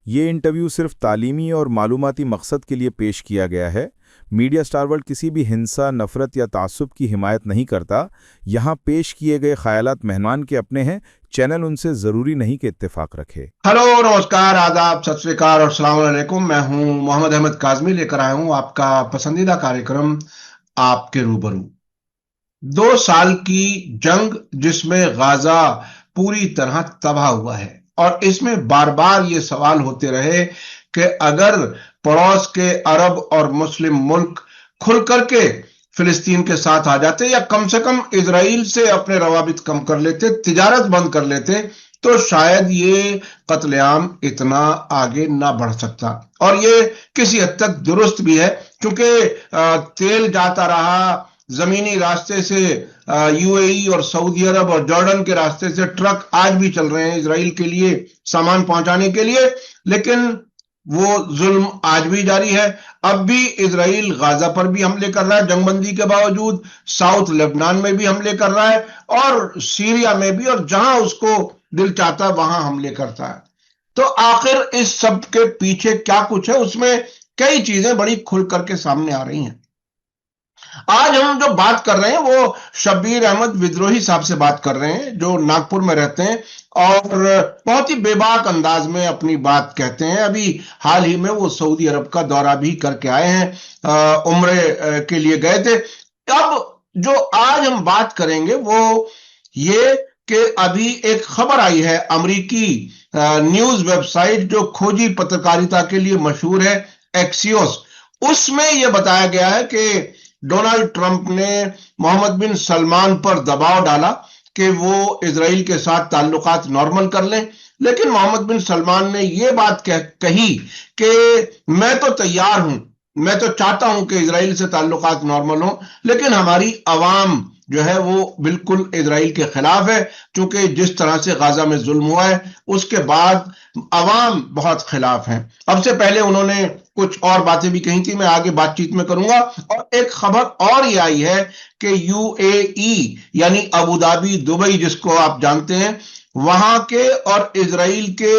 یہ انٹرویو صرف تعلیمی اور معلوماتی مقصد کے لیے پیش کیا گیا ہے۔ میڈیا اسٹار ورلڈ کسی بھی ہنسا، نفرت یا تعصب کی حمایت نہیں کرتا۔ یہاں پیش کیے گئے خیالات مہمان کے اپنے ہیں، چینل ان سے ضروری نہیں کہ اتفاق رکھے۔ ہلو، نمسکار، آداب، ست سری اکال اور السلام علیکم۔ میں ہوں محمد احمد کاظمی، لے کر آیا ہوں آپ کا پسندیدہ کارکرم آپ کے روبرو۔ 2 سال کی جنگ جس میں غزہ پوری طرح تباہ ہوا ہے، اور اس میں بار بار یہ سوال ہوتے رہے کہ اگر پڑوس کے عرب اور مسلم ملک کھل کر کے فلسطین کے ساتھ آ جاتے، یا کم سے کم اسرائیل سے اپنے روابط کم کر لیتے، تجارت بند کر لیتے، تو شاید یہ قتل عام اتنا آگے نہ بڑھ سکتا۔ اور یہ کسی حد تک درست بھی ہے، کیونکہ تیل جاتا رہا زمینی راستے سے، یو اے ای اور سعودی عرب اور جارڈن کے راستے سے ٹرک آج بھی چل رہے ہیں اسرائیل کے لیے سامان پہنچانے کے لیے، لیکن وہ ظلم آج بھی جاری ہے۔ اب بھی اسرائیل غزہ پر بھی حملے کر رہا ہے جنگ بندی کے باوجود، ساؤتھ لبنان میں بھی حملے کر رہا ہے، اور سیریا میں بھی، اور جہاں اس کو دل چاہتا ہے وہاں حملے کرتا ہے۔ تو آخر اس سب کے پیچھے کیا کچھ ہے؟ اس میں کئی چیزیں بڑی کھل کر کے سامنے آ رہی ہیں۔ آج ہم جو بات کر رہے ہیں وہ شبیر احمد ودروہی صاحب سے بات کر رہے ہیں، جو ناگپور میں رہتے ہیں اور بہت ہی بے باک انداز میں اپنی بات کہتے ہیں۔ ابھی حال ہی میں وہ سعودی عرب کا دورہ بھی کر کے آئے ہیں، عمرے کے لیے گئے تھے۔ اب جو آج ہم بات کریں گے وہ یہ کہ ابھی ایک خبر آئی ہے امریکی نیوز ویب سائٹ جو کھوجی پترکاریتا کے لیے مشہور ہے، ایکسیوس، اس میں یہ بتایا گیا ہے کہ ڈونلڈ ٹرمپ نے محمد بن سلمان پر دباؤ ڈالا کہ وہ اسرائیل کے ساتھ تعلقات نارمل کر لیں، لیکن محمد بن سلمان نے یہ بات کہی کہ میں تو تیار ہوں، میں تو چاہتا ہوں کہ اسرائیل سے تعلقات نارمل ہوں، لیکن ہماری عوام جو ہے وہ بالکل اسرائیل کے خلاف ہے، چونکہ جس طرح سے غزہ میں ظلم ہوا ہے اس کے بعد عوام بہت خلاف ہیں۔ اب سے پہلے انہوں نے کچھ اور باتیں بھی کہی تھی، میں آگے بات چیت میں کروں گا۔ اور ایک خبر اور یہ آئی ہے کہ یو اے ای یعنی ابوظہبی، دبئی جس کو آپ جانتے ہیں، وہاں کے اور اسرائیل کے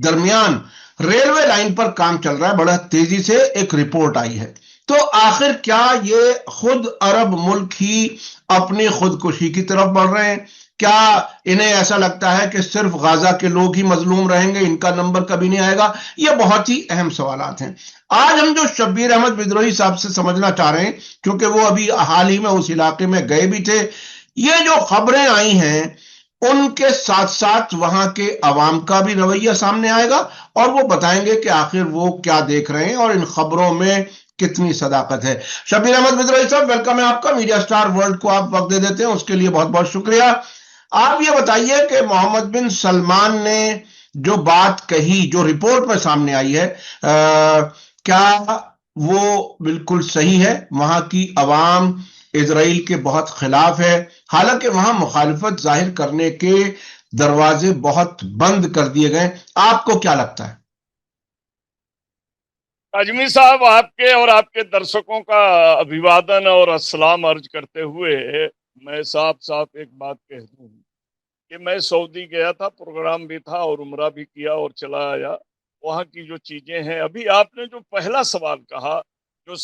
درمیان ریلوے لائن پر کام چل رہا ہے بڑا تیزی سے، ایک رپورٹ آئی ہے۔ تو آخر کیا یہ خود عرب ملک ہی اپنی خودکشی کی طرف بڑھ رہے ہیں؟ کیا انہیں ایسا لگتا ہے کہ صرف غزہ کے لوگ ہی مظلوم رہیں گے، ان کا نمبر کبھی نہیں آئے گا؟ یہ بہت ہی اہم سوالات ہیں۔ آج ہم جو شبیر احمد ودروہی صاحب سے سمجھنا چاہ رہے ہیں، کیونکہ وہ ابھی حال ہی میں اس علاقے میں گئے بھی تھے، یہ جو خبریں آئی ہیں ان کے ساتھ ساتھ وہاں کے عوام کا بھی رویہ سامنے آئے گا، اور وہ بتائیں گے کہ آخر وہ کیا دیکھ رہے ہیں اور ان خبروں میں کتنی صداقت ہے۔ شبیر احمد ودروہی صاحب، ویلکم ہے آپ کا۔ میڈیا اسٹار ورلڈ کو آپ وقت دے دیتے ہیں، اس کے لیے بہت بہت شکریہ۔ آپ یہ بتائیے کہ محمد بن سلمان نے جو بات کہی، جو رپورٹ میں سامنے آئی ہے، کیا وہ بالکل صحیح ہے؟ وہاں کی عوام اسرائیل کے بہت خلاف ہے، حالانکہ وہاں مخالفت ظاہر کرنے کے دروازے بہت بند کر دیے گئے۔ آپ کو کیا لگتا ہے؟ اجمی صاحب، آپ کے اور آپ کے درشکوں کا ابھیوادن اور السلام عرض کرتے ہوئے میں صاف ایک بات کہہ دوں کہ میں سعودی گیا تھا، پروگرام بھی تھا اور عمرہ بھی کیا اور چلا آیا۔ وہاں کی جو چیزیں ہیں، ابھی آپ نے جو پہلا سوال کہا جو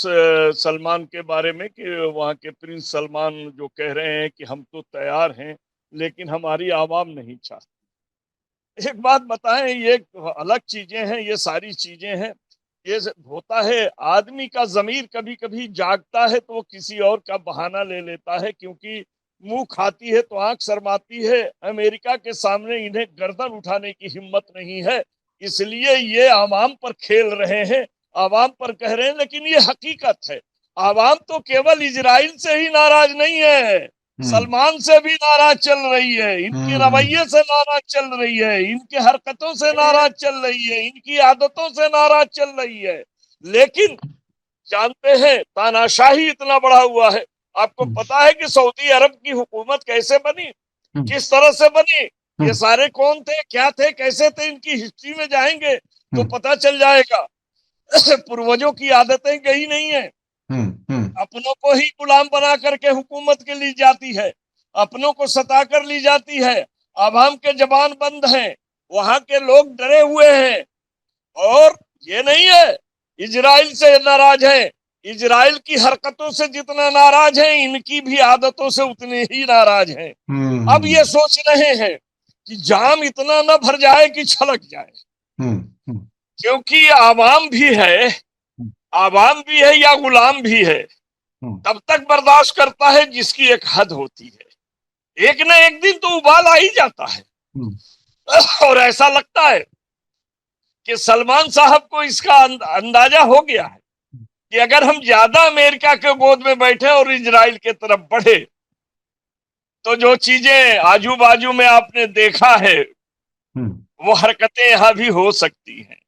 سلمان کے بارے میں، کہ وہاں کے پرنس سلمان جو کہہ رہے ہیں کہ ہم تو تیار ہیں لیکن ہماری عوام نہیں چاہتی۔ ایک بات بتائیں، یہ الگ چیزیں ہیں، یہ ساری چیزیں ہیں۔ یہ ہوتا ہے آدمی کا ضمیر کبھی کبھی جاگتا ہے تو وہ کسی اور کا بہانہ لے لیتا ہے، کیونکہ منہ کھاتی ہے تو آنکھ شرماتی ہے۔ امریکہ کے سامنے انہیں گردن اٹھانے کی ہمت نہیں ہے، اس لیے یہ عوام پر کھیل رہے ہیں، عوام پر کہہ رہے ہیں، لیکن یہ حقیقت ہے۔ عوام تو کیول اسرائیل سے ہی ناراض نہیں ہے، سلمان سے بھی ناراض چل رہی ہے، ان کے رویے سے ناراض چل رہی ہے، ان کے حرکتوں سے ناراض چل رہی ہے، ان کی عادتوں سے ناراض چل رہی ہے۔ لیکن جانتے ہیں تاناشاہی اتنا بڑا ہوا ہے۔ آپ کو پتا ہے کہ سعودی عرب کی حکومت کیسے بنی، کس طرح سے بنی، یہ سارے کون تھے، کیا تھے، کیسے تھے، ان کی ہسٹری میں جائیں گے تو پتا چل جائے گا۔ پروجوں کی عادتیں گئی نہیں ہیں، اپنوں کو ہی غلام بنا کر کے حکومت کے لی جاتی ہے، اپنوں کو ستا کر لی جاتی ہے، عوام کے زبان بند ہیں، وہاں کے لوگ ڈرے ہوئے ہیں، اور یہ نہیں ہے اسرائیل سے ناراض ہیں، اسرائیل کی حرکتوں سے جتنا ناراض ہیں ان کی بھی عادتوں سے اتنے ہی ناراض ہیں۔ اب یہ سوچ رہے ہیں کہ جام اتنا نہ بھر جائے کہ چھلک جائے، کیونکہ عوام بھی ہے یا غلام بھی ہے، تب تک برداشت کرتا ہے جس کی ایک حد ہوتی ہے، ایک نہ ایک دن تو ابال آ ہی جاتا ہے۔ اور ایسا لگتا ہے کہ سلمان صاحب کو اس کا اندازہ ہو گیا ہے کہ اگر ہم زیادہ امریکہ کے گود میں بیٹھے اور اسرائیل کی طرف بڑھے تو جو چیزیں آجو باجو میں آپ نے دیکھا ہے وہ حرکتیں یہاں بھی ہو سکتی ہیں۔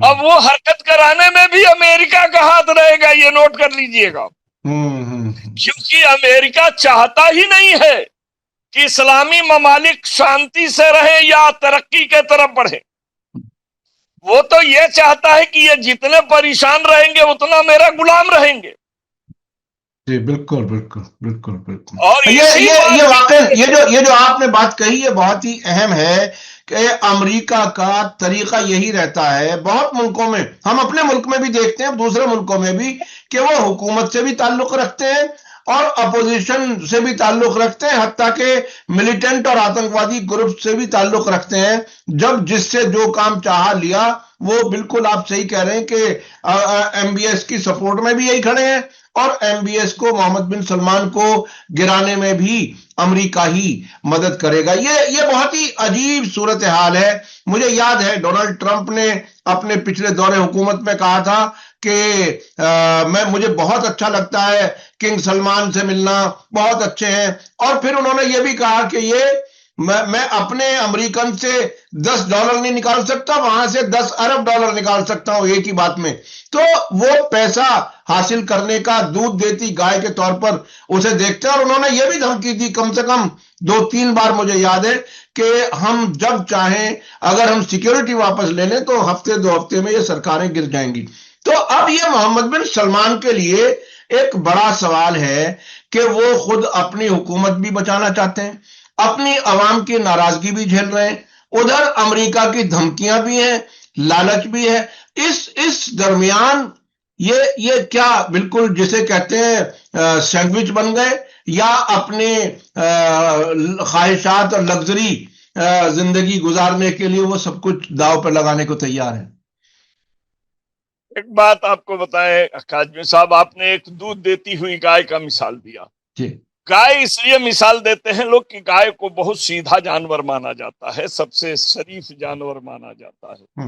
اب وہ حرکت کرانے میں بھی امریکہ کا ہاتھ رہے گا، یہ نوٹ کر لیجئے گا، کیونکہ امریکہ چاہتا ہی نہیں ہے کہ اسلامی ممالک شانتی سے رہے یا ترقی کے طرف بڑھے۔ وہ تو یہ چاہتا ہے کہ یہ جتنے پریشان رہیں گے اتنا میرا غلام رہیں گے۔ جی بالکل بالکل بالکل بالکل۔ اور یہ واقعی یہ جو آپ نے بات کہی یہ بہت ہی اہم ہے کہ امریکہ کا طریقہ یہی رہتا ہے بہت ملکوں میں، ہم اپنے ملک میں بھی دیکھتے ہیں دوسرے ملکوں میں بھی، کہ وہ حکومت سے بھی تعلق رکھتے ہیں اور اپوزیشن سے بھی تعلق رکھتے ہیں، حتیٰ کہ ملیٹنٹ اور آتنکوادی گروپ سے بھی تعلق رکھتے ہیں۔ جب جس سے جو کام چاہا لیا، وہ بالکل آپ صحیح کہہ رہے ہیں کہ ایم بی ایس کی سپورٹ میں بھی یہی کھڑے ہیں، اور ایم بی ایس کو، محمد بن سلمان کو گرانے میں بھی امریکہ ہی مدد کرے گا۔ یہ بہت ہی عجیب صورتحال ہے۔ مجھے یاد ہے ڈونلڈ ٹرمپ نے اپنے پچھلے دور حکومت میں کہا تھا کہ مجھے بہت اچھا لگتا ہے کنگ سلمان سے ملنا، بہت اچھے ہیں، اور پھر انہوں نے یہ بھی کہا کہ میں اپنے امریکن سے $10 نہیں نکال سکتا، وہاں سے $10 ارب نکال سکتا ہوں ایک ہی بات میں۔ تو وہ پیسہ حاصل کرنے کا دودھ دیتی گائے کے طور پر اسے دیکھتے ہیں، اور انہوں نے یہ بھی دھمکی دی کم سے کم 2-3 بار، مجھے یاد ہے، کہ ہم جب چاہیں اگر ہم سیکیورٹی واپس لے لیں تو ہفتے 2 ہفتے میں یہ سرکاریں گر جائیں گی۔ تو اب یہ محمد بن سلمان کے لیے ایک بڑا سوال ہے کہ وہ خود اپنی حکومت بھی بچانا چاہتے ہیں، اپنی عوام کی ناراضگی بھی جھیل رہے ہیں، ادھر امریکہ کی دھمکیاں بھی ہیں، لالچ بھی ہے۔ اس درمیان یہ کیا بالکل جسے کہتے ہیں سینڈوچ بن گئے، یا اپنے خواہشات اور لگژری زندگی گزارنے کے لیے وہ سب کچھ داؤ پر لگانے کو تیار ہیں؟ ایک بات آپ کو بتائیں کاظمی صاحب، آپ نے ایک دودھ دیتی ہوئی گائے کا مثال دیا۔ جی گائے اس لیے مثال دیتے ہیں لوگ کہ گائے کو بہت سیدھا جانور مانا جاتا ہے، سب سے شریف جانور مانا جاتا ہے،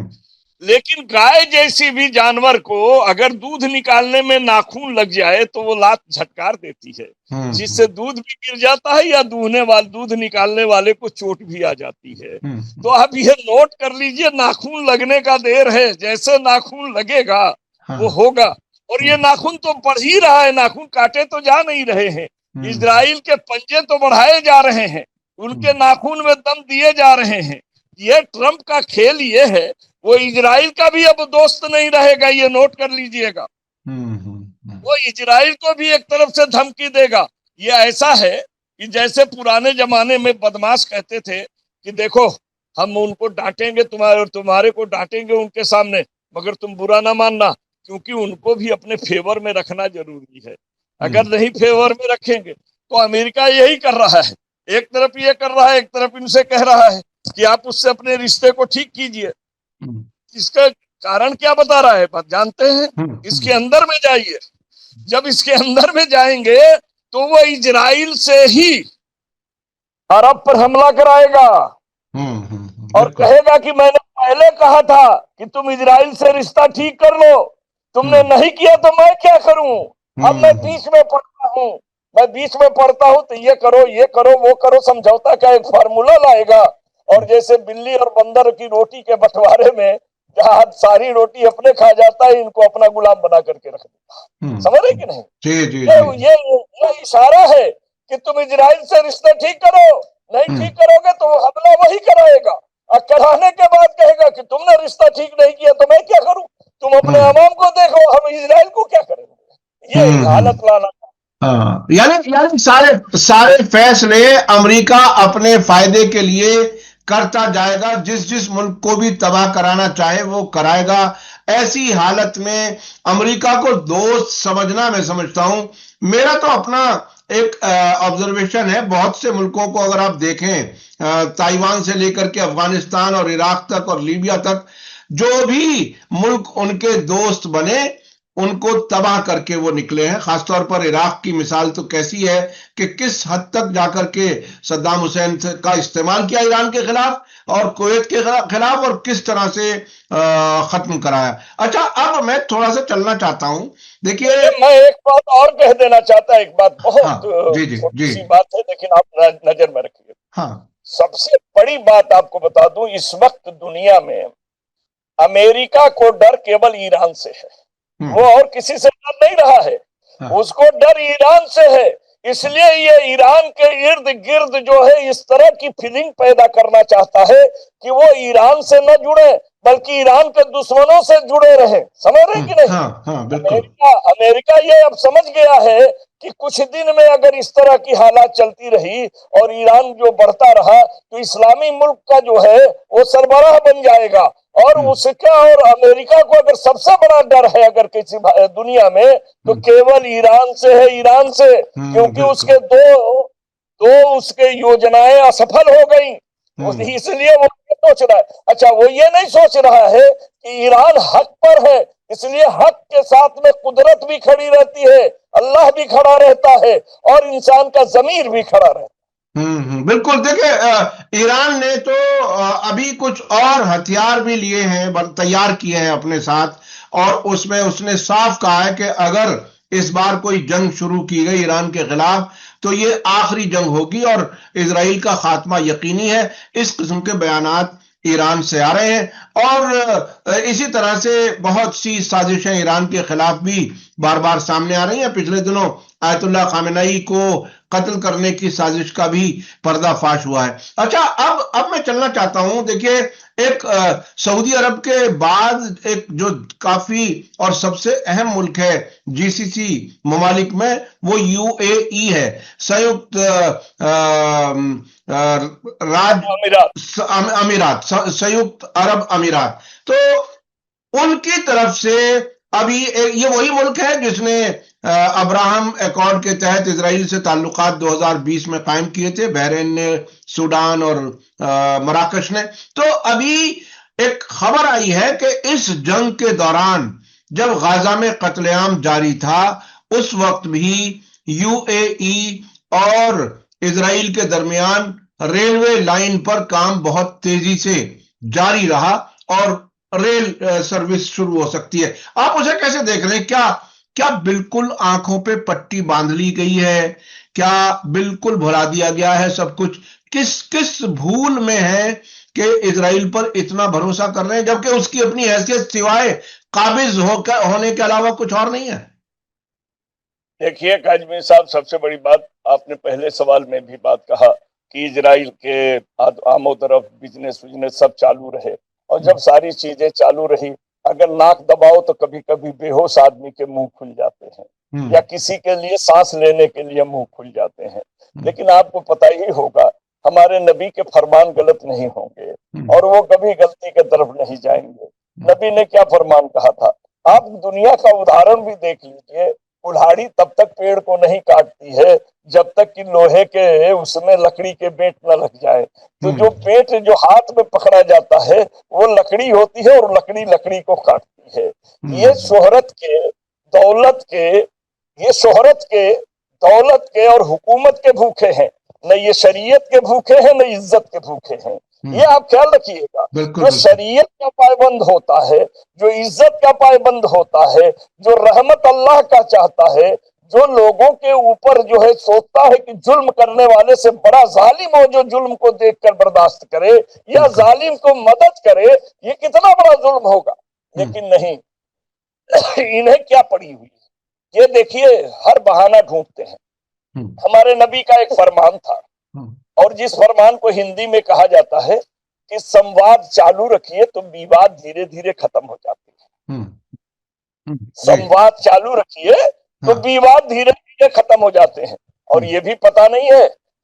لیکن گائے جیسی بھی جانور کو اگر دودھ نکالنے میں ناخون لگ جائے تو وہ لات جھٹکار دیتی ہے، جس سے دودھ بھی گر جاتا ہے یا دودھ نکالنے والے کو چوٹ بھی آ جاتی ہے۔ تو آپ یہ نوٹ کر لیجئے، ناخون لگنے کا دیر ہے، جیسے ناخون لگے گا وہ ہوگا، اور یہ ناخون تو بڑھ ہی رہا ہے، ناخون کاٹے تو جا نہیں رہے ہیں، اسرائیل کے پنجے تو بڑھائے جا رہے ہیں، ان کے ناخون میں دم دیے جا رہے ہیں۔ یہ ٹرمپ کا کھیل یہ ہے، وہ اسرائیل کا بھی اب دوست نہیں رہے گا، یہ نوٹ کر لیجئے گا، وہ اسرائیل کو بھی ایک طرف سے دھمکی دے گا۔ یہ ایسا ہے کہ جیسے پرانے زمانے میں بدماش کہتے تھے کہ دیکھو ہم ان کو ڈانٹیں گے، تمہارے کو ڈانٹیں گے ان کے سامنے، مگر تم برا نہ ماننا، کیونکہ ان کو بھی اپنے فیور میں رکھنا ضروری ہے، اگر نہیں فیور میں رکھیں گے تو امریکہ یہی کر رہا ہے، ایک طرف یہ کر رہا ہے، ایک طرف ان سے کہہ رہا ہے کہ آپ اس سے اپنے رشتے کو ٹھیک کیجئے۔ اس کا کارن کیا بتا رہا ہے جانتے ہیں؟ اس کے اندر میں جائیے، جب اس کے اندر میں جائیں گے تو وہ اسرائیل سے ہی عرب پر حملہ کرائے گا اور کہے گا کہ میں نے پہلے کہا تھا کہ تم اسرائیل سے رشتہ ٹھیک کر لو، تم نے نہیں کیا تو میں کیا کروں؟ اب میں بیچ میں پڑتا ہوں تو یہ کرو وہ کرو، سمجھوتا کا ایک فارمولا لائے گا، اور جیسے بلی اور بندر کی روٹی کے بٹوارے میں جہاں ساری روٹی اپنے کھا جاتا ہے، ان کو اپنا غلام بنا کر کے رکھ دیتا، سمجھ رہے کہ نہیں؟ یہ اشارہ ہے کہ تم اسرائیل سے رشتہ ٹھیک کرو، نہیں ٹھیک کرو گے تو وہ حملہ وہی کرائے گا، اور کرانے کے بعد کہے گا کہ تم نے رشتہ ٹھیک نہیں کیا تو میں کیا کروں؟ تم اپنے عوام کو دیکھو، ہم اسرائیل کو کیا کریں گے؟ یہ حالت لانا، یعنی سارے فیصلے امریکہ اپنے فائدے کے لیے کرتا جائے گا، جس جس ملک کو بھی تباہ کرانا چاہے وہ کرائے گا۔ ایسی حالت میں امریکہ کو دوست سمجھنا، میں سمجھتا ہوں، میرا تو اپنا ایک آبزرویشن ہے، بہت سے ملکوں کو اگر آپ دیکھیں، تائیوان سے لے کر کے افغانستان اور عراق تک اور لیبیا تک، جو بھی ملک ان کے دوست بنے ان کو تباہ کر کے وہ نکلے ہیں۔ خاص طور پر عراق کی مثال تو کیسی ہے کہ کس حد تک جا کر کے صدام حسین کا استعمال کیا ایران کے خلاف اور کویت کے خلاف، اور کس طرح سے ختم کرایا۔ اچھا، اب میں تھوڑا سا چلنا چاہتا ہوں، دیکھیے میں ایک بات اور کہہ دینا چاہتا، ایک بات ہاں بہت جی جی چھوٹی جی سی بات ہے لیکن آپ نظر میں رکھیے۔ ہاں سب سے بڑی بات آپ کو بتا دوں، اس وقت دنیا میں امریکہ کو ڈر کیول ایران سے ہے، وہ اور کسی سے ڈر نہیں رہا ہے، اس کو ڈر ایران سے ہے۔ اس لیے یہ ایران کے ارد گرد جو ہے اس طرح کی فیلنگ پیدا کرنا چاہتا ہے کہ وہ ایران سے نہ جڑے بلکہ ایران کے دشمنوں سے جڑے رہیں۔ سمجھ رہے کہ نہیں؟ ہاں ہاں بالکل۔ امریکہ یہ اب سمجھ گیا ہے کہ کچھ دن میں اگر اس طرح کی حالات چلتی رہی اور ایران جو بڑھتا رہا تو اسلامی ملک کا جو ہے وہ سربراہ بن جائے گا، اور اس کا اور امریکہ کو اگر سب سے بڑا ڈر ہے اگر کسی دنیا میں تو کیول ایران سے ہے، ایران سے، کیونکہ اس کے دو اس کے یوجنائیں اسفل ہو گئیں، اس لیے وہ سوچ رہا ہے۔ اچھا، وہ یہ نہیں سوچ رہا ہے کہ ایران حق پر ہے، اس لیے حق کے ساتھ میں قدرت بھی کھڑی رہتی ہے، اللہ بھی کھڑا رہتا ہے اور انسان کا ضمیر بھی کھڑا رہتا ہے۔ بالکل۔ دیکھیں، ایران نے تو ابھی کچھ اور ہتھیار بھی لیے ہیں، تیار کیے ہیں اپنے ساتھ، اور اس میں اس نے صاف کہا ہے کہ اگر اس بار کوئی جنگ شروع کی گئی ایران کے خلاف تو یہ آخری جنگ ہوگی اور اسرائیل کا خاتمہ یقینی ہے۔ اس قسم کے بیانات ایران سے آ رہے ہیں، اور اسی طرح سے بہت سی سازشیں ایران کے خلاف بھی بار بار سامنے آ رہی ہیں۔ پچھلے دنوں آیت اللہ خامنہئی کو قتل کرنے کی سازش کا بھی پردہ فاش ہوا ہے۔ اچھا، اب میں چلنا چاہتا ہوں، دیکھیے، ایک سعودی عرب کے بعد ایک جو کافی اور سب سے اہم ملک ہے جی سی سی ممالک میں، وہ یو اے ای ہے، سیکت امارات، سیکت عرب امارات۔ تو ان کی طرف سے ابھی یہ وہی ملک ہے جس نے ابراہم ایکارڈ کے تحت اسرائیل سے تعلقات 2020 میں قائم کیے تھے، بحرین نے، سوڈان اور مراکش نے۔ تو ابھی ایک خبر آئی ہے کہ اس جنگ کے دوران جب غزہ میں قتل عام جاری تھا، اس وقت بھی یو اے ای اور اسرائیل کے درمیان ریلوے لائن پر کام بہت تیزی سے جاری رہا اور ریل سروس شروع ہو سکتی ہے۔ آپ اسے کیسے دیکھ رہے ہیں؟ کیا بالکل آنکھوں پہ پٹی باندھ لی گئی ہے؟ کیا بالکل بھلا دیا گیا ہے سب کچھ؟ کس بھول میں ہے کہ اسرائیل پر اتنا بھروسہ کر رہے ہیں جبکہ اس کی اپنی حیثیت سوائے قابض ہونے کے علاوہ کچھ اور نہیں ہے؟ دیکھیے کاظمی صاحب، سب سے بڑی بات آپ نے پہلے سوال میں بھی بات کہا کہ اسرائیل کے آمد و رفت، بزنس سب چالو رہے، اور جب ساری چیزیں چالو رہی، اگر ناک دباؤ تو کبھی کبھی بے ہوش آدمی کے منہ کھل جاتے ہیں، یا کسی کے لیے سانس لینے کے لیے منہ کھل جاتے ہیں۔ لیکن آپ کو پتہ ہی ہوگا ہمارے نبی کے فرمان غلط نہیں ہوں گے اور وہ کبھی غلطی کی طرف نہیں جائیں گے۔ نبی نے کیا فرمان کہا تھا؟ آپ دنیا کا ادھارن بھی دیکھ لیجئے، کلہاڑی تب تک پیڑ کو نہیں کاٹتی ہے جب تک کہ لوہے کے اس میں لکڑی کے بینٹ نہ لگ جائے۔ تو جو بینٹ جو ہاتھ میں پکڑا جاتا ہے وہ لکڑی ہوتی ہے اور لکڑی لکڑی کو کاٹتی ہے۔ یہ شہرت کے، دولت کے، یہ شہرت کے، دولت کے اور حکومت کے بھوکے ہیں، نہ یہ شریعت کے بھوکے ہیں، نہ عزت کے بھوکے ہیں۔ یہ آپ خیال رکھیے گا، جو شریعت کا پابند ہوتا ہے، جو عزت کا پابند ہوتا ہے، جو رحمت اللہ کا چاہتا ہے، جو لوگوں کے اوپر جو ہے سوچتا ہے کہ ظلم کرنے والے سے بڑا ظالم ہو جو ظلم کو دیکھ کر برداشت کرے یا ظالم کو مدد کرے، یہ کتنا بڑا ظلم ہوگا۔ لیکن نہیں، انہیں کیا پڑی ہوئی ہے؟ یہ دیکھیے، ہر بہانہ ڈھونڈتے ہیں۔ ہمارے نبی کا ایک فرمان تھا، اور جس فرمان کو ہندی میں کہا جاتا ہے کہ سمواد چالو رکھیے تو ویواد دھیرے دھیرے ختم ہو جاتے ہیں۔ سمواد چالو رکھیے تو ویواد دھیرے دھیرے ختم ہو جاتے ہیں۔ اور یہ بھی پتا نہیں ہے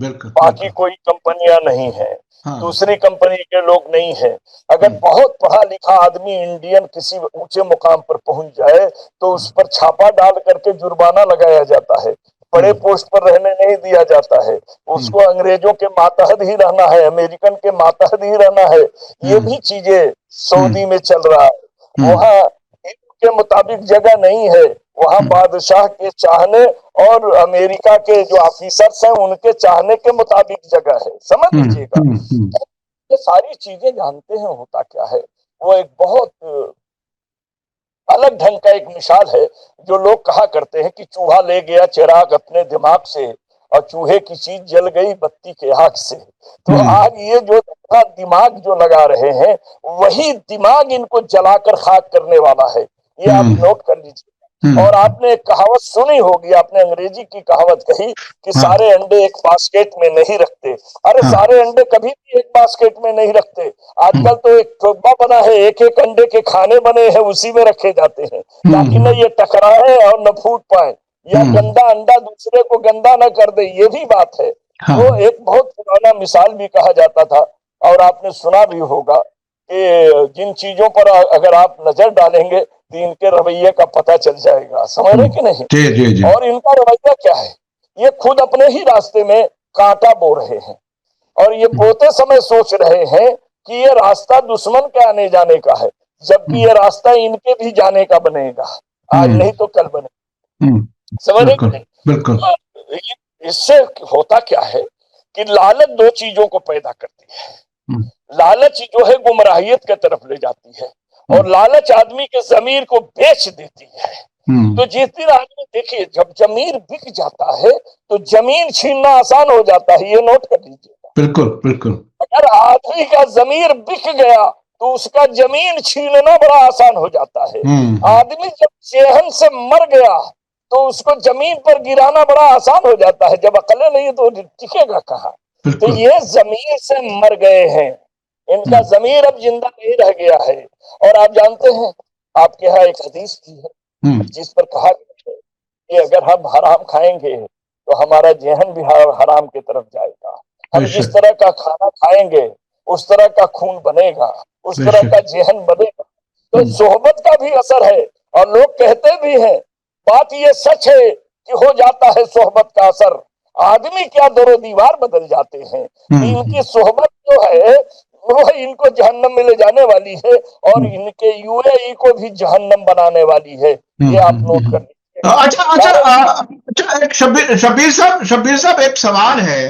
بالکل باقی بالکل کوئی کمپنیاں نہیں ہیں، ہاں دوسری کمپنی کے لوگ نہیں ہیں۔ اگر ہوں، بہت پڑھا لکھا آدمی انڈین کسی اونچے مقام پر پہنچ جائے تو اس پر چھاپا ڈال کر کے جرمانہ لگایا جاتا ہے، بڑے ہوں، پوسٹ پر رہنے نہیں دیا جاتا ہے، اس ہوں، کو انگریزوں کے ماتحت ہی رہنا ہے، امریکن کے ماتحت ہی رہنا ہے۔ یہ ہوں، بھی چیزیں ہوں، سعودی میں چل رہا ہے، ہوں، وہاں ان کے مطابق جگہ نہیں ہے، وہاں ہوں، بادشاہ کے چاہنے اور امریکہ کے جو آفیسرس ہیں ان کے چاہنے کے مطابق جگہ ہے، سمجھ ہوں، لیجئے گا۔ ہوں، ہوں، یہ ساری چیزیں جانتے ہیں ہوتا کیا ہے، وہ ایک بہت الگ ڈھنگ کا ایک مثال ہے۔ جو لوگ کہا کرتے ہیں کہ چوہا لے گیا چراغ اپنے دماغ سے اور چوہے کی چیز جل گئی بتی کے آگ سے، تو ہوں، آج یہ جو دماغ جو لگا رہے ہیں وہی دماغ ان کو جلا کر خاک کرنے والا ہے، یہ آپ ہوں، نوٹ کر لیجیے۔ ہوں، اور آپ نے ایک کہاوت سنی ہوگی، آپ نے انگریزی کی کہاوت کہی کہ ہاں سارے انڈے ایک باسکٹ میں نہیں رکھتے۔ ارے ہاں سارے انڈے کبھی بھی ایک باسکٹ میں نہیں رکھتے، آج ہوں، کل تو ایک ٹوکرا بنا ہے، ایک ایک انڈے کے کھانے بنے ہیں، اسی میں رکھے جاتے ہیں ہوں، تاکہ نہ یہ ٹکرائے اور نہ پھوٹ پائے، یا ہوں، گندا انڈا دوسرے کو گندا نہ کر دے، یہ بھی بات ہے۔ ہاں وہ ایک بہت پرانا مثال بھی کہا جاتا تھا، اور آپ نے سنا بھی ہوگا کہ جن چیزوں پر اگر آپ نظر ڈالیں گے تو ان کے رویے کا پتہ چل جائے گا، سمجھ رہے ہوں، کہ نہیں؟ جی جی جی اور ان کا رویہ کیا ہے، یہ خود اپنے ہی راستے میں کانٹا بو رہے ہیں، اور یہ ہوں، بوتے سمے سوچ رہے ہیں کہ یہ راستہ دشمن کے آنے جانے کا ہے، جبکہ ہوں، یہ راستہ ان کے بھی جانے کا بنے گا، آج ہوں، نہیں تو کل بنے ہوں، گا، سمجھ رہے کہ بالکل نہیں؟ بالکل تو اس سے ہوتا کیا ہے کہ لالچ دو چیزوں کو پیدا کرتی ہے۔ ہوں، لالچ جو ہے گمراہیت کی طرف لے جاتی ہے، ہوں، اور لالچ آدمی کے ضمیر کو بیچ دیتی ہے۔ ہوں، تو جس دن آدمی دیکھیے جب ضمیر بک جاتا ہے تو زمین چھیننا آسان ہو جاتا ہے، یہ نوٹ کر لیجیے۔ بالکل بالکل اگر آدمی کا ضمیر بک گیا تو اس کا زمین چھیننا بڑا آسان ہو جاتا ہے۔ ہوں، آدمی جب ذہن سے مر گیا تو اس کو زمین پر گرانا بڑا آسان ہو جاتا ہے، جب عقلیں نہیں تو ٹکے گا کہاں؟ تو بالکل یہ ضمیر سے مر گئے ہیں، ان کا ہوں، ضمیر اب زندہ نہیں رہ گیا ہے۔ اور آپ جانتے ہیں، آپ کے ہاں ایک حدیث بھی ہے ہوں، جس پر کہا گیا ہے کہ اگر ہم حرام کھائیں گے تو ہمارا ذہن بھی حرام کی طرف جائے گا، بے ہم جس شک طرح کا کھانا کھائیں گے اس طرح کا خون بنے گا، اس بے طرح شک کا ذہن بنے گا۔ تو ہوں، صحبت کا بھی اثر ہے، اور لوگ کہتے بھی ہیں، بات یہ سچ ہے کہ ہو جاتا ہے صحبت کا اثر، آدمی کیا در و دیوار بدل جاتے ہیں۔ ہوں، ان کی صحبت جو ہے وہ ان کو جہنم میں لے جانے والی ہے، اور ہوں، ان کے یو اے ای کو بھی جہنم بنانے والی ہے، ہوں، یہ آپ ہوں، نوٹ ہوں۔ کر لیجیے گا۔ اچھا اچھا اچھا ایک شبیر صاحب ایک سوال ہے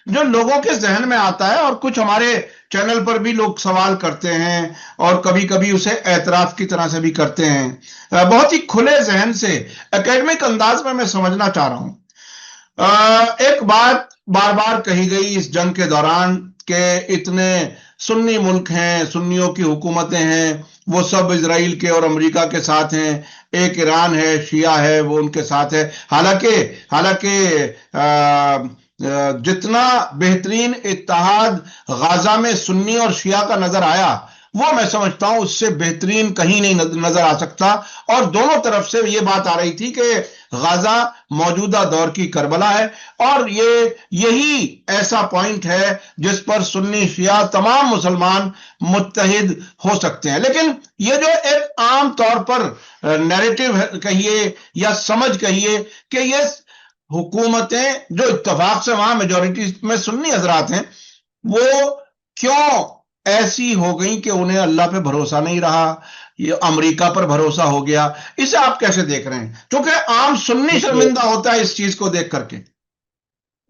جو لوگوں کے ذہن میں آتا ہے، اور کچھ ہمارے چینل پر بھی لوگ سوال کرتے ہیں اور کبھی کبھی اسے اعتراف کی طرح سے بھی کرتے ہیں، بہت ہی کھلے ذہن سے اکیڈمک انداز میں سمجھنا چاہ رہا ہوں۔ ایک بات بار بار کہی گئی اس جنگ کے دوران کہ اتنے سنی ملک ہیں، سنیوں کی حکومتیں ہیں، وہ سب اسرائیل کے اور امریکہ کے ساتھ ہیں، ایک ایران ہے شیعہ ہے وہ ان کے ساتھ ہے۔ حالانکہ جتنا بہترین اتحاد غزہ میں سنی اور شیعہ کا نظر آیا، وہ میں سمجھتا ہوں اس سے بہترین کہیں نہیں نظر آ سکتا، اور دونوں طرف سے یہ بات آ رہی تھی کہ غزہ موجودہ دور کی کربلا ہے، اور یہی ایسا پوائنٹ ہے جس پر سنی شیعہ تمام مسلمان متحد ہو سکتے ہیں۔ لیکن یہ جو ایک عام طور پر نیریٹو کہیے یا سمجھ کہیے کہ یہ حکومتیں جو اتفاق سے وہاں میجورٹی میں سنی حضرات ہیں، وہ کیوں ایسی ہو گئیں کہ انہیں اللہ پہ بھروسہ نہیں رہا، یہ امریکہ پر بھروسہ ہو گیا، اسے آپ کیسے دیکھ رہے ہیں؟ کیونکہ عام سنی شرمندہ ہوتا ہے اس چیز کو دیکھ کر کے۔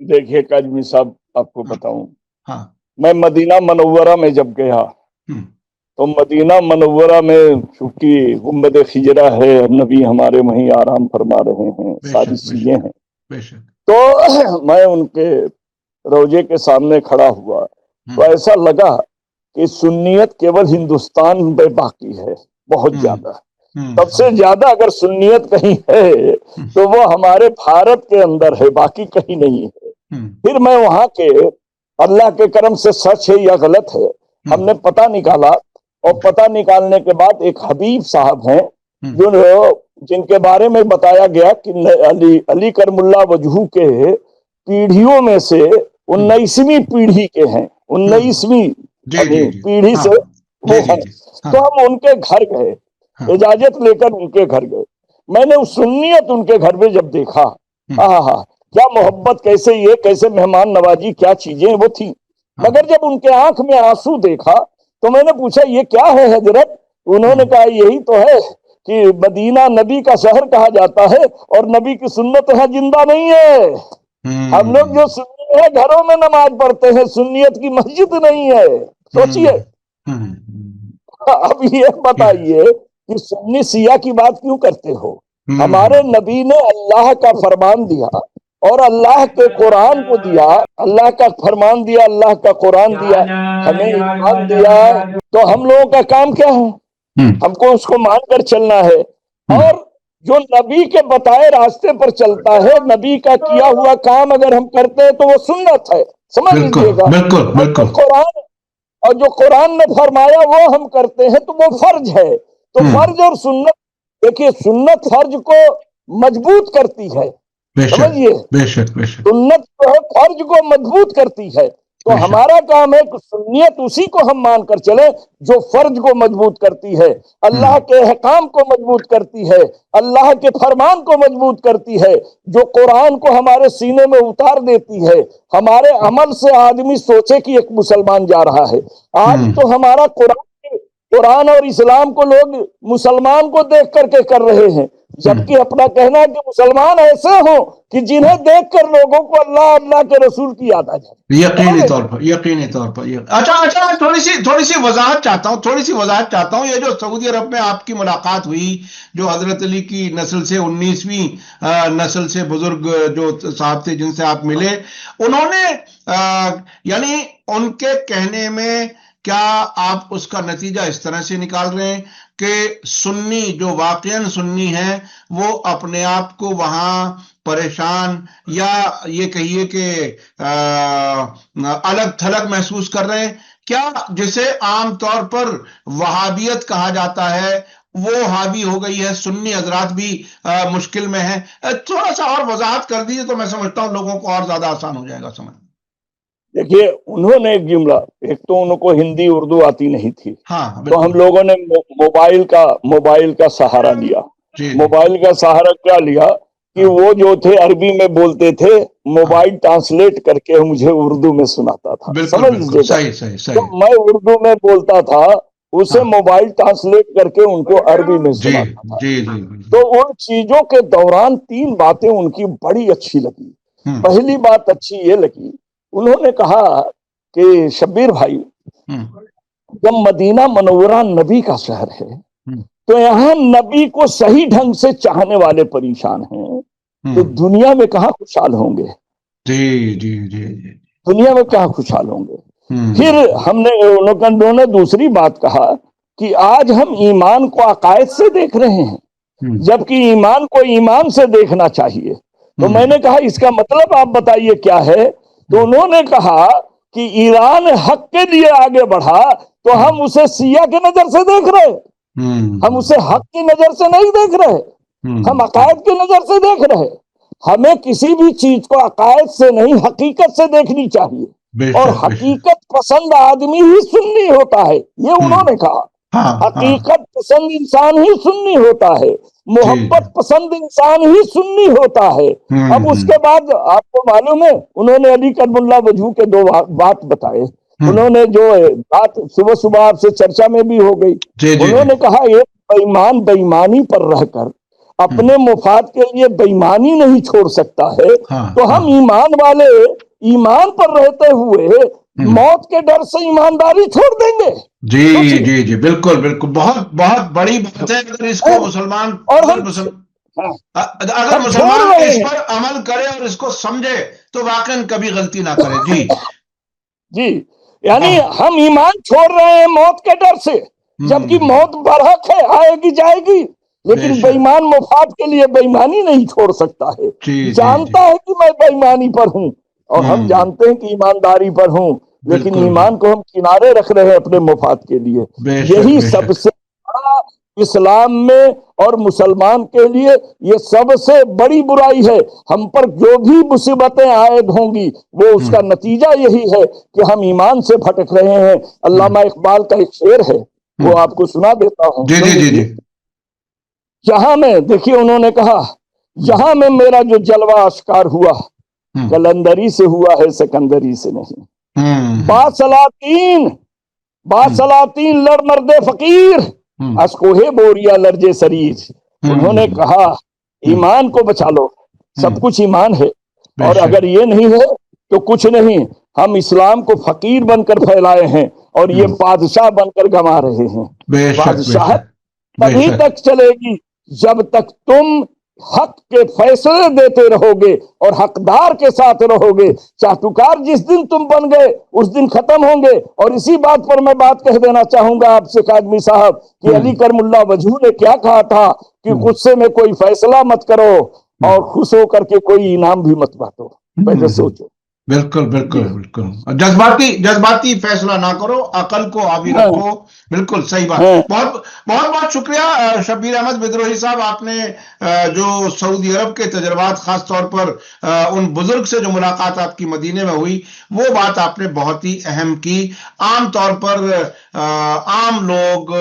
دیکھیے کاظمی صاحب، آپ کو ہاں بتاؤں، ہاں میں مدینہ منورہ میں جب گیا ہوں، تو مدینہ منورہ میں چونکہ گنبد خجرہ ہے، نبی ہمارے وہیں آرام فرما رہے ہیں، بے ساری شک بے چیزیں شک ہیں، بے شک تو میں ان کے روضے کے سامنے کھڑا ہوا تو ہوں ایسا لگا کہ سنیت کیول ہندوستان میں باقی ہے، بہت ہوں زیادہ، ہوں سب سے زیادہ اگر سنیت کہیں ہے ہوں تو وہ ہمارے بھارت کے اندر ہے، باقی کہیں نہیں ہے۔ ہوں پھر میں وہاں کے، اللہ کے کرم سے سچ ہے یا غلط ہے، ہوں ہم نے پتہ نکالا، اور پتہ نکالنے کے بعد ایک حبیب صاحب ہیں ہوں جن کے بارے میں بتایا گیا کہ علی کرم اللہ وجہو کے پیڑھیوں میں سے 19ویں پیڑھی کے ہیں, 19ویں پیڑھی سے وہ ہیں. تو ہم ان کے گھر گئے, اجازت لے کر ان کے گھر گئے. میں نے سنیت ان کے گھر میں جب دیکھا, کیا محبت, کیسے یہ کیسے مہمان نوازی, کیا چیزیں وہ تھی. مگر جب ان کے آنکھ میں آنسو دیکھا تو میں نے پوچھا یہ کیا ہے حضرت؟ انہوں نے کہا یہی تو ہے کہ مدینہ نبی کا شہر کہا جاتا ہے اور نبی کی سنت یہاں زندہ نہیں ہے. ہم لوگ جو سنی ہے گھروں میں نماز پڑھتے ہیں, سنیت کی مسجد نہیں ہے. سوچئے. اب یہ بتائیے کہ سنی سیاہ کی بات کیوں کرتے ہو؟ ہمارے نبی نے اللہ کا فرمان دیا اور اللہ کے قرآن کو دیا, اللہ کا فرمان دیا, اللہ کا قرآن دیا, ہمیں ایمان دیا. تو ہم لوگوں کا کام کیا ہے؟ ہم کو اس کو مان کر چلنا ہے. اور جو نبی کے بتائے راستے پر چلتا ہے, نبی کا کیا ہوا کام اگر ہم کرتے ہیں تو وہ سنت ہے, سمجھ لیجیے گا. قرآن اور جو قرآن نے فرمایا وہ ہم کرتے ہیں تو وہ فرض ہے. تو فرض اور سنت, دیکھیے سنت فرض کو مضبوط کرتی ہے, سمجھیے, سنت جو ہے فرض کو مضبوط کرتی ہے. تو ہمارا کام ہے کہ سنیت اسی کو ہم مان کر چلیں جو فرض کو مضبوط کرتی ہے, اللہ کے احکام کو مضبوط کرتی ہے, اللہ کے فرمان کو مضبوط کرتی ہے, جو قرآن کو ہمارے سینے میں اتار دیتی ہے. ہمارے عمل سے آدمی سوچے کہ ایک مسلمان جا رہا ہے. آج تو ہمارا قرآن اور اسلام کو لوگ مسلمان کو دیکھ کر کے کر رہے ہیں, جبکہ اپنا کہنا ہے کہ مسلمان ایسے ہوں کہ جنہیں دیکھ کر لوگوں کو اللہ اللہ کے رسول کی یاد آ جائے. یقینی طور پر. اچھا تھوڑی سی وضاحت چاہتا ہوں. یہ جو سعودی عرب میں آپ کی ملاقات ہوئی, جو حضرت علی کی نسل سے 19ویں نسل سے بزرگ جو صاحب تھے جن سے آپ ملے, انہوں نے یعنی ان کے کہنے میں کیا آپ اس کا نتیجہ اس طرح سے نکال رہے ہیں کہ سنی جو واقعاً سنی ہیں وہ اپنے آپ کو وہاں پریشان یا یہ کہیے کہ الگ تھلگ محسوس کر رہے ہیں کیا؟ جسے عام طور پر وہابیت کہا جاتا ہے وہ حاوی ہو گئی ہے, سنی حضرات بھی مشکل میں ہیں. تھوڑا سا اور وضاحت کر دیجیے تو میں سمجھتا ہوں لوگوں کو اور زیادہ آسان ہو جائے گا سمجھ. دیکھیے انہوں نے ایک جملہ, ایک تو ان کو ہندی اردو آتی نہیں تھی, تو ہم لوگوں نے موبائل کا سہارا لیا. موبائل کا سہارا کیا لیا کہ وہ جو تھے عربی میں بولتے تھے, موبائل ٹرانسلیٹ کر کے مجھے اردو میں سناتا تھا, سمجھ لیجیے. تو میں اردو میں بولتا تھا, اسے موبائل ٹرانسلیٹ کر کے ان کو عربی میں سناتا تھا. تو ان چیزوں کے دوران 3 باتیں ان کی بڑی اچھی لگی. پہلی بات اچھی یہ لگی, انہوں نے کہا کہ شبیر بھائی, جب مدینہ منورہ نبی کا شہر ہے تو یہاں نبی کو صحیح ڈھنگ سے چاہنے والے پریشان ہیں, تو دنیا میں کہاں خوشحال ہوں گے؟ دنیا میں کہاں خوشحال ہوں گے؟ پھر ہم نے انہوں نے دوسری بات کہا کہ آج ہم ایمان کو عقائد سے دیکھ رہے ہیں, جبکہ ایمان کو ایمان سے دیکھنا چاہیے. تو میں نے کہا اس کا مطلب آپ بتائیے کیا ہے؟ تو انہوں نے کہا کہ ایران حق کے لیے آگے بڑھا تو ہم اسے سیاہ کی نظر سے دیکھ رہے, ہم اسے حق کی نظر سے نہیں دیکھ رہے, ہم عقائد کی نظر سے دیکھ رہے. ہمیں کسی بھی چیز کو عقائد سے نہیں حقیقت سے دیکھنی چاہیے, اور حقیقت پسند آدمی ہی سنی ہوتا ہے, یہ انہوں نے کہا. حقیقت پسند انسان ہی سنی ہوتا ہے, محبت پسند انسان ہی سنی ہوتا ہے. اب اس کے بعد آپ کو معلوم ہے انہوں نے علی کرم اللہ وجہ کے 2 بات بتائے. انہوں نے جو بات صبح آپ سے چرچا میں بھی ہو گئی, انہوں نے کہا ایک بےایمان بےایمانی پر رہ کر اپنے مفاد کے لیے بےایمانی نہیں چھوڑ سکتا ہے, تو ہم ایمان والے ایمان پر رہتے ہوئے موت کے ڈر سے ایمانداری چھوڑ دیں گے. جی بالکل بہت بڑی بات ہے. اگر اس کو مسلمان اگر مسلمان اس پر عمل کرے اور اس کو سمجھے تو واقعاً کبھی غلطی نہ کرے. جی یعنی ہم ایمان چھوڑ رہے ہیں موت کے ڈر سے, جبکہ موت برحق ہے, آئے گی جائے گی, لیکن بےایمان مفاد کے لیے بےایمانی نہیں چھوڑ سکتا ہے. جانتا ہے کہ میں بےایمانی پر ہوں, اور ہم جانتے ہیں کہ ایمانداری پر ہوں, لیکن ایمان کو ہم کنارے رکھ رہے ہیں اپنے مفاد کے لیے. یہی سب سے بڑا اسلام میں اور مسلمان کے لیے یہ سب سے بڑی برائی ہے. ہم پر جو بھی مصیبتیں عائد ہوں گی وہ اس کا نتیجہ یہی ہے کہ ہم ایمان سے بھٹک رہے ہیں. علامہ اقبال کا ایک شعر ہے, وہ آپ کو سنا دیتا ہوں. جی جی جی. یہاں میں دیکھیے انہوں نے کہا, یہاں میں میرا جو جلوہ اشکار ہوا کلندری سے ہوا ہے سکندری سے نہیں. باسلاطین لڑ مرد فقیر اسکوہے بوریا لرجے سریر. انہوں نے کہا ایمان کو بچا لو, سب کچھ ایمان ہے, اور اگر یہ نہیں ہے تو کچھ نہیں. ہم اسلام کو فقیر بن کر پھیلائے ہیں اور یہ بادشاہ بن کر گما رہے ہیں. بادشاہت تبھی تک چلے گی جب تک تم حق کے فیصلے دیتے رہو گے اور حقدار کے ساتھ رہو گے. چاٹوکار جس دن تم بن گئے اس دن ختم ہوں گے. اور اسی بات پر میں بات کہہ دینا چاہوں گا آپ سے کاظمی صاحب کہ علی کرم اللہ وجہ نے کیا کہا تھا کہ غصے میں کوئی فیصلہ مت کرو اور خوش ہو کر کے کوئی انعام بھی مت بانٹو. پہلے سوچو. بالکل بالکل بالکل. جذباتی فیصلہ نہ کرو, عقل کو حاوی رکھو. بالکل صحیح بات. بہت بہت شکریہ شبیر احمد بدروہی صاحب. آپ نے جو سعودی عرب کے تجربات, خاص طور پر ان بزرگ سے جو ملاقات آپ کی مدینے میں ہوئی, وہ بات آپ نے بہت ہی اہم کی. عام طور پر عام لوگ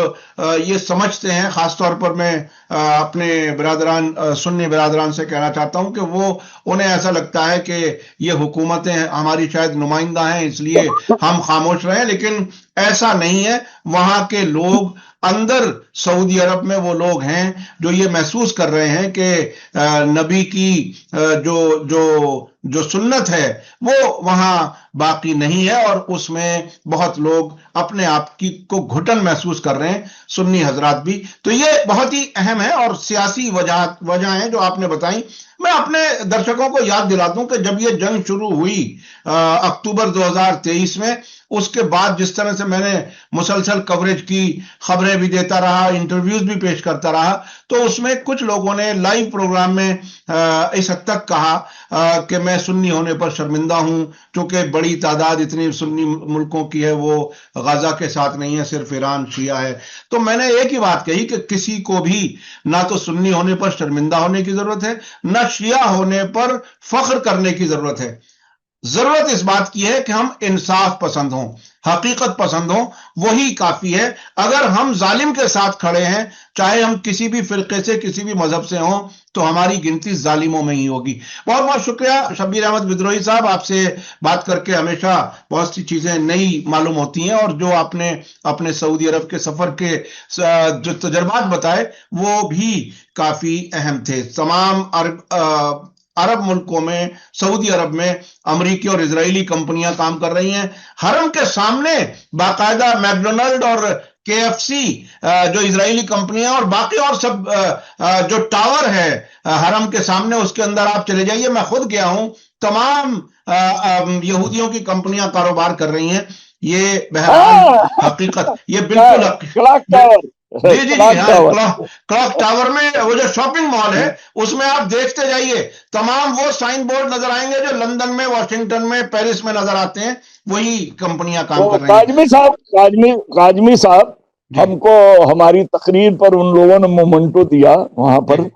یہ سمجھتے ہیں, خاص طور پر میں اپنے برادران سنی برادران سے کہنا چاہتا ہوں کہ انہیں ایسا لگتا ہے کہ یہ حکومتیں ہماری شاید نمائندہ ہیں اس لیے ہم خاموش رہیں, لیکن ایسا نہیں ہے. وہاں کے لوگ اندر سعودی عرب میں وہ لوگ ہیں جو یہ محسوس کر رہے ہیں کہ نبی کی جو سنت ہے وہ وہاں باقی نہیں ہے, اور اس میں بہت لوگ اپنے آپ کی کو گھٹن محسوس کر رہے ہیں, سنی حضرات بھی. تو یہ بہت ہی اہم ہے, اور سیاسی وجہ ہیں جو آپ نے بتائیں. میں اپنے درشکوں کو یاد دلا دوں کہ جب یہ جنگ شروع ہوئی اکتوبر 2023 میں, اس کے بعد جس طرح سے میں نے مسلسل کوریج کی, خبریں بھی دیتا رہا, انٹرویوز بھی پیش کرتا رہا, تو اس میں کچھ لوگوں نے لائیو پروگرام میں اس حد تک کہا کہ میں سنی ہونے پر شرمندہ ہوں, چونکہ بڑی تعداد اتنی سنی ملکوں کی ہے, وہ غزہ کے ساتھ نہیں ہے, صرف ایران شیعہ ہے. تو میں نے ایک ہی بات کہی کہ کسی کو بھی نہ تو سنی ہونے پر شرمندہ ہونے کی ضرورت ہے, نہ شیعہ ہونے پر فخر کرنے کی ضرورت ہے. ضرورت اس بات کی ہے کہ ہم انصاف پسند ہوں, حقیقت پسند ہوں, وہی کافی ہے. اگر ہم ظالم کے ساتھ کھڑے ہیں, چاہے ہم کسی بھی فرقے سے, کسی بھی مذہب سے ہوں, تو ہماری گنتی ظالموں میں ہی ہوگی. بہت بہت شکریہ شبیر احمد بدروہی صاحب. آپ سے بات کر کے ہمیشہ بہت سی چیزیں نئی معلوم ہوتی ہیں, اور جو آپ نے اپنے سعودی عرب کے سفر کے جو تجربات بتائے وہ بھی کافی اہم تھے. تمام عرب ملکوں میں, سعودی عرب میں امریکی اور اسرائیلی کمپنیاں کام کر رہی ہیں. حرم کے سامنے باقاعدہ میکڈونلڈ اور KFC جو اسرائیلی کمپنیاں, اور باقی اور سب جو ٹاور ہے حرم کے سامنے, اس کے اندر آپ چلے جائیے. میں خود گیا ہوں, تمام یہودیوں کی کمپنیاں کاروبار کر رہی ہیں. یہ بہرحال حقیقت, یہ بالکل جی جی جی کلاک ٹاور میں وہ جو شاپنگ مال ہے اس میں آپ دیکھتے جائیے, تمام وہ سائن بورڈ نظر آئیں گے جو لندن میں, واشنگٹن میں, پیرس میں نظر آتے ہیں. وہی کمپنیاں کام کر رہی ہیں. کاظمی صاحب, ہم کو ہماری تقریر پر ان لوگوں نے مومنٹو دیا, وہاں پر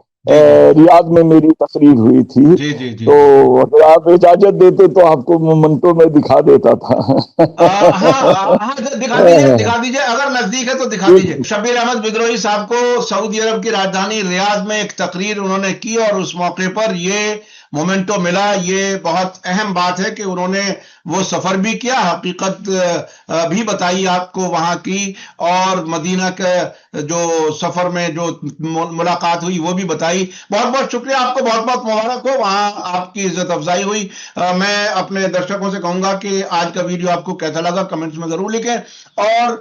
ریاض میں میری تقریر ہوئی تھی, تو اگر آپ اجازت دیتے تو آپ کو مومنٹو میں دکھا دیتا تھا. دکھا دیجئے, اگر نزدیک ہے تو دکھا دیجئے. شبیر احمد بدروہی صاحب کو سعودی عرب کی راجدھانی ریاض میں ایک تقریر انہوں نے کی, اور اس موقع پر یہ مومنٹو ملا. یہ بہت اہم بات ہے کہ انہوں نے وہ سفر بھی کیا, حقیقت بھی بتائی آپ کو وہاں کی, اور مدینہ کے جو سفر میں جو ملاقات ہوئی وہ بھی بتائی. بہت بہت شکریہ, آپ کو بہت بہت مبارک ہو, وہاں آپ کی عزت افزائی ہوئی. میں اپنے درشکوں سے کہوں گا کہ آج کا ویڈیو آپ کو کیسا لگا کمنٹس میں ضرور لکھیں, اور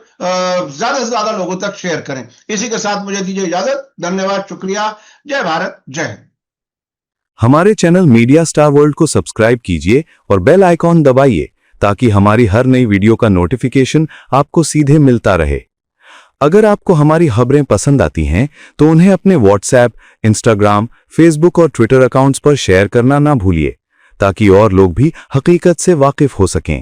زیادہ سے زیادہ لوگوں تک شیئر کریں. اسی کے ساتھ مجھے دیجیے اجازت. دھنیہ واد, شکریہ. جے بھارت, جے ہند. ہمارے چینل میڈیا سٹار ورلڈ کو سبسکرائب کیجئے اور بیل آئیکن دبائیے تاکہ ہماری ہر نئی ویڈیو کا نوٹیفیکیشن آپ کو سیدھے ملتا رہے. اگر آپ کو ہماری خبریں پسند آتی ہیں تو انہیں اپنے واٹس ایپ, انسٹاگرام, فیس بک اور ٹویٹر اکاؤنٹس پر شیئر کرنا نہ بھولیے تاکہ اور لوگ بھی حقیقت سے واقف ہو سکیں.